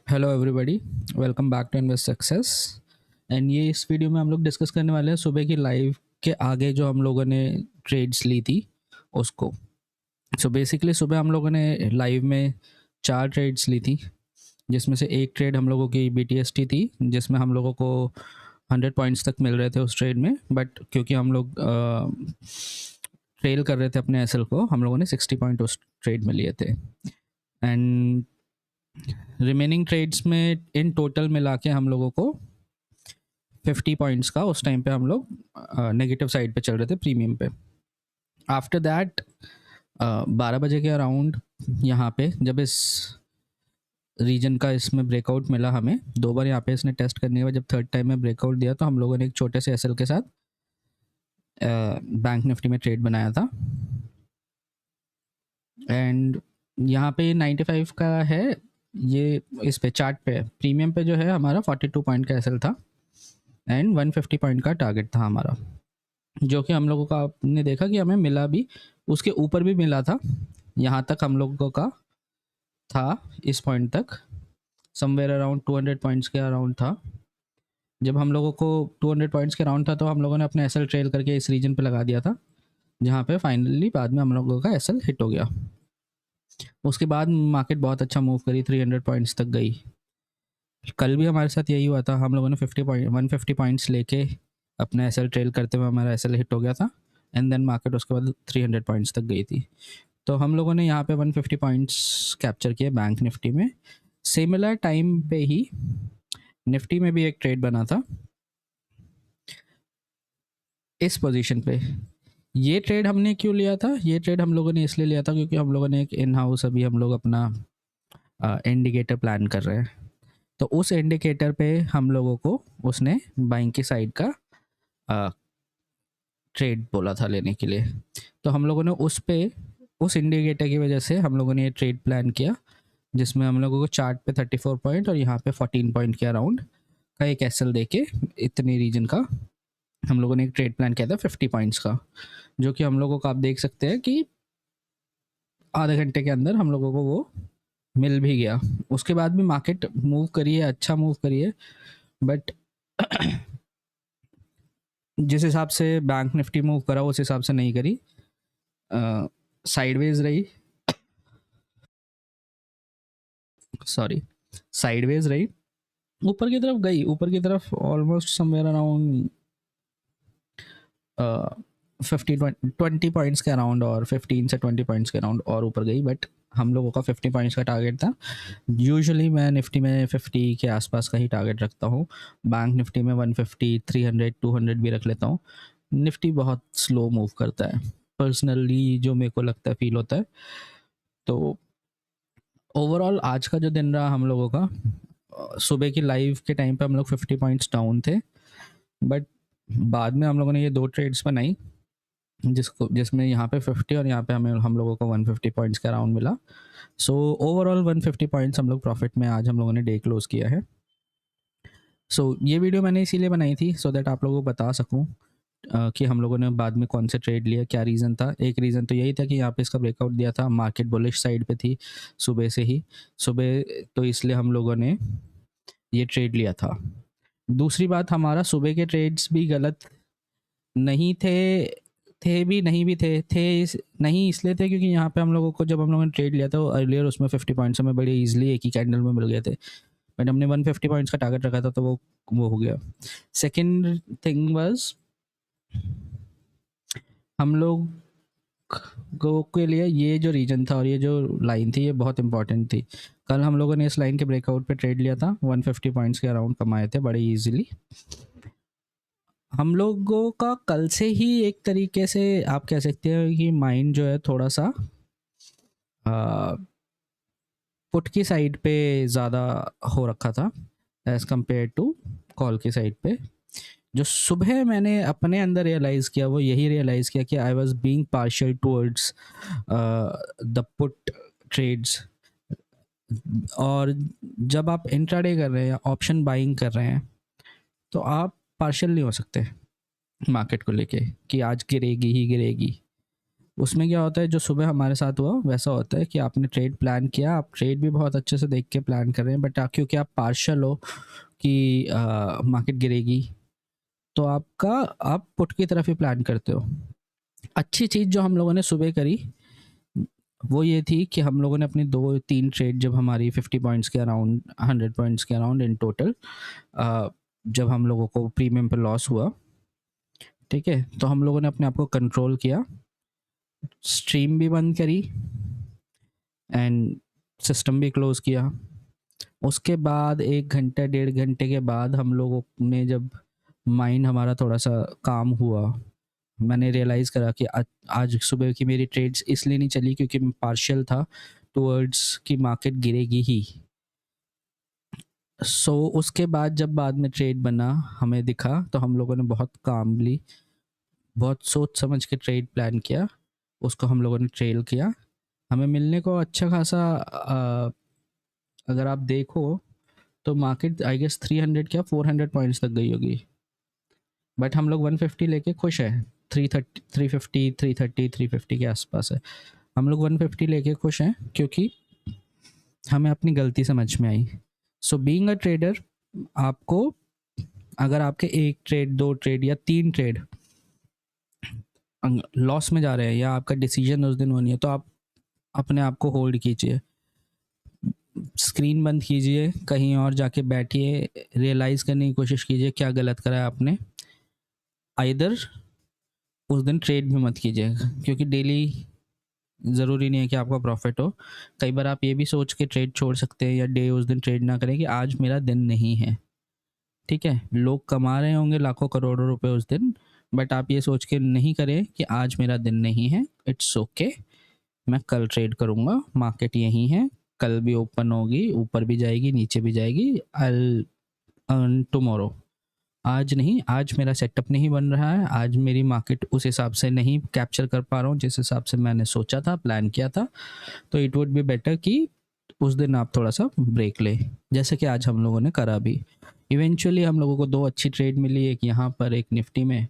Hello everybody, welcome back to Invest Success. And ये इस video में हम लोग डिस्कस करने वाले हैं सुबह की लाइव के आगे जो हम लोगों ने ट्रेड्स ली थी उसको। सो बेसिकली सुबह हम लोगों ने लाइव में 4 ट्रेड्स ली थी, जिसमें से एक ट्रेड हम लोगों की BTST थी, जिसमें हम लोगों को 100 पॉइंट्स तक मिल रहे थे उस ट्रेड में। बट क्योंकि हम लोग ट्रेल कर रहे थे अपने एसएल को, हम लोगों ने 60 पॉइंट उस ट्रेड में लिए थे। एंड रिमेनिंग ट्रेड्स में इन टोटल मिला के हम लोगों को 50 पॉइंट्स का उस टाइम पे हम लोग नेगेटिव साइड पे चल रहे थे प्रीमियम पे। आफ्टर दैट 12 बजे के अराउंड यहाँ पे जब इस रीजन का इसमें ब्रेकआउट मिला, हमें 2 बार यहाँ पे इसने टेस्ट करने के बाद जब थर्ड टाइम में ब्रेकआउट दिया तो हम लोगों ने एक छोटे से एसएल के साथ बैंक निफ्टी में ट्रेड बनाया था। एंड यहाँ पे 95 का है, ये इस पे चार्ट पे प्रीमियम पे जो है हमारा 42 पॉइंट का एसएल था एंड 150 पॉइंट का टारगेट था हमारा, जो कि हम लोगों का आपने देखा कि हमें मिला भी, उसके ऊपर भी मिला था। यहाँ तक हम लोगों का था, इस पॉइंट तक समवेयर अराउंड 200 पॉइंट्स के अराउंड था। जब हम लोगों को 200 पॉइंट्स के अराउंड था तो हम लोगों ने अपना एसएल ट्रेल करके इस रीजन पे लगा दिया था, जहाँ पे फाइनली बाद में हम लोगों का एसएल हिट हो गया। उसके बाद मार्केट बहुत अच्छा मूव करी, 300 पॉइंट्स तक गई। कल भी हमारे साथ यही हुआ था, हम लोगों ने 150 पॉइंट्स लेके अपना एसएल ट्रेल करते हुए हमारा एसएल हिट हो गया था। एंड देन मार्केट उसके बाद 300 पॉइंट्स तक गई थी। तो हम लोगों ने यहाँ पे 150 पॉइंट्स कैप्चर किए बैंक निफ्टी में। सिमिलर टाइम पे ही निफ्टी में भी एक ट्रेड बना था इस पोजीशन पे। ये ट्रेड हमने क्यों लिया था? ये ट्रेड हम लोगों ने इसलिए लिया था क्योंकि हम लोगों ने एक इन हाउस अभी हम लोग अपना इंडिकेटर प्लान कर रहे हैं। तो उस इंडिकेटर पे हम लोगों को उसने बाइंग की साइड का ट्रेड बोला था लेने के लिए। तो हम लोगों ने उस इंडिकेटर की वजह से हम लोगों ने ये ट्रेड प्लान किया, जिसमें हम लोगों को चार्ट पे 34 पॉइंट और यहाँ पे 14 पॉइंट के अराउंड का एक एसएल देके इतने रीजन का हम लोगों ने एक ट्रेड प्लान किया था 50 पॉइंट्स का, जो कि हम लोगों को आप देख सकते हैं कि आधे घंटे के अंदर हम लोगों को वो मिल भी गया। उसके बाद भी मार्केट मूव करी है, अच्छा मूव करी है, बट जिस हिसाब से बैंक निफ्टी मूव करा उस हिसाब से नहीं करी, साइडवेज रही, सॉरी साइडवेज रही। ऊपर की तरफ गई, ऊपर की तरफ ऑलमोस्ट समवेयर अराउंड 20 पॉइंट्स के अराउंड और 15 से 20 पॉइंट्स के अराउंड और ऊपर गई। बट हम लोगों का 50 पॉइंट्स का टारगेट था। यूजुअली मैं निफ्टी में 50 के आसपास का ही टारगेट रखता हूँ, बैंक निफ्टी में 150, 300, 200 भी रख लेता हूँ। निफ्टी बहुत स्लो मूव करता है पर्सनली, जो मेरे को लगता है, फील होता है। तो ओवरऑल आज का जो दिन रहा हम लोगों का, सुबह की लाइव के टाइम पे हम लोग 50 पॉइंट्स डाउन थे, बट बाद में हम लोगों ने ये 2 ट्रेड्स बनाई जिसमें यहाँ पे 50 और यहाँ पे हम लोगों को 150 पॉइंट्स का राउंड मिला। सो ओवरऑल 150 पॉइंट्स हम लोग प्रॉफिट में आज हम लोगों ने डे क्लोज किया है। सो ये वीडियो मैंने इसीलिए बनाई थी सो दैट आप लोगों को बता सकूँ कि हम लोगों ने बाद में कौन से ट्रेड लिया, क्या रीज़न था। एक रीज़न तो यही था कि यहाँ पे इसका ब्रेकआउट दिया था, मार्केट बुलिश साइड पे थी सुबह से ही, सुबह, तो इसलिए हम लोगों ने ये ट्रेड लिया था। दूसरी बात, हमारा सुबह के ट्रेड्स भी गलत नहीं थे भी नहीं भी नहीं इसलिए थे क्योंकि यहाँ पे हम लोगों को जब हम लोगों ने ट्रेड लिया था अर्लियर, उसमें 50 पॉइंट्स हमें बड़े इजीली एक ही कैंडल में मिल गए थे। बट हमने 150 पॉइंट्स का टारगेट रखा था तो वो हो गया। सेकेंड थिंग वाज, हम लोग के लिए ये जो रीजन था और ये जो लाइन थी ये बहुत इंपॉर्टेंट थी। कल हम लोगों ने इस लाइन के ब्रेकआउट पे ट्रेड लिया था, 150 पॉइंट्स के अराउंड कमाए थे बड़े इजीली। हम लोगों का कल से ही एक तरीके से आप कह सकते हैं कि माइंड जो है थोड़ा सा पुट की साइड पे ज़्यादा हो रखा था एज़ कम्पेयर टू कॉल की साइड पे। जो सुबह मैंने अपने अंदर रियलाइज़ किया वो यही रियलाइज़ किया कि I was being partial towards the put trades. और जब आप इंट्राडे कर रहे हैं या ऑप्शन बाइंग कर रहे हैं तो आप पार्शियल नहीं हो सकते मार्केट को लेके कि आज गिरेगी ही गिरेगी। उसमें क्या होता है, जो सुबह हमारे साथ हुआ वैसा होता है कि आपने ट्रेड प्लान किया, आप ट्रेड भी बहुत अच्छे से देख के प्लान कर रहे हैं, बट क्योंकि आप पार्शल हो कि मार्केट गिरेगी, तो आप पुट की तरफ ही प्लान करते हो। अच्छी चीज़ जो हम लोगों ने सुबह करी वो ये थी कि हम लोगों ने अपनी 2-3 ट्रेड, जब हमारी 50 पॉइंट्स के अराउंड, 100 पॉइंट्स के अराउंड इन टोटल, जब हम लोगों को प्रीमियम पे लॉस हुआ, ठीक है, तो हम लोगों ने अपने आप को कंट्रोल किया, स्ट्रीम भी बंद करी एंड सिस्टम भी क्लोज किया। उसके बाद 1 घंटे 1.5 घंटे के बाद हम लोगों ने, जब माइंड हमारा थोड़ा सा काम हुआ, मैंने रियलाइज़ करा कि आज सुबह की मेरी ट्रेड्स इसलिए नहीं चली क्योंकि मैं पार्शियल था टुवर्ड्स कि मार्केट गिरेगी ही। सो उसके बाद जब बाद में ट्रेड बना, हमें दिखा, तो हम लोगों ने बहुत कामली, बहुत सोच समझ के ट्रेड प्लान किया, उसको हम लोगों ने ट्रेल किया। हमें मिलने को अच्छा खासा, अगर आप देखो तो मार्केट आई गेस 300 क्या 400 पॉइंट्स तक गई होगी, बट हम लोग 150 लेके खुश है। 330 350 330 350 के आसपास है। हम लोग 150 लेके खुश हैं क्योंकि हमें अपनी गलती समझ में आई। सो बीइंग अ ट्रेडर, आपको अगर आपके 1 ट्रेड 2 ट्रेड या 3 ट्रेड लॉस में जा रहे हैं या आपका डिसीजन उस दिन वो नहीं है, तो आप अपने आप को होल्ड कीजिए, स्क्रीन बंद कीजिए, कहीं और जाके बैठिए, रियलाइज़ करने की कोशिश कीजिए क्या गलत करा है आपने। आइदर उस दिन ट्रेड भी मत कीजिएगा क्योंकि डेली ज़रूरी नहीं है कि आपका प्रॉफिट हो। कई बार आप ये भी सोच के ट्रेड छोड़ सकते हैं या डे उस दिन ट्रेड ना करें कि आज मेरा दिन नहीं है, ठीक है। लोग कमा रहे होंगे लाखों करोड़ों रुपए उस दिन, बट आप ये सोच के नहीं करें कि आज मेरा दिन नहीं है, इट्स ओके, मैं कल ट्रेड करूँगा, मार्केट यही है, कल भी ओपन होगी, ऊपर भी जाएगी नीचे भी जाएगी, आई अर्न टुमारो। आज नहीं, आज मेरा सेटअप नहीं बन रहा है, आज मेरी मार्केट उस हिसाब से नहीं कैप्चर कर पा रहा हूँ जिस हिसाब से मैंने सोचा था, प्लान किया था, तो इट वुड बी बेटर कि उस दिन आप थोड़ा सा ब्रेक लें, जैसे कि आज हम लोगों ने करा भी। इवेंचुअली हम लोगों को 2 अच्छी ट्रेड मिली, एक यहाँ पर एक निफ्टी में,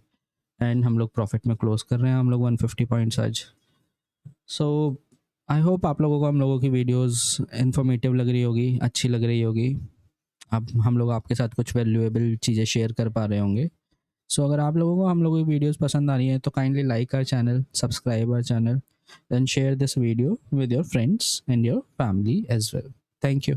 एंड हम लोग प्रॉफिट में क्लोज कर रहे हैं हम लोग 150 पॉइंट्स आज। सो आई होप आप लोगों को हम लोगों की वीडियोस इन्फॉर्मेटिव लग रही होगी, अच्छी लग रही होगी। अब हम लोग आपके साथ कुछ वैल्यूएबल चीज़ें शेयर कर पा रहे होंगे। सो अगर आप लोगों को हम लोगों की वीडियोस पसंद आ रही हैं तो kindly like our channel, subscribe our channel, then share this video with your friends and your family as well. Thank you.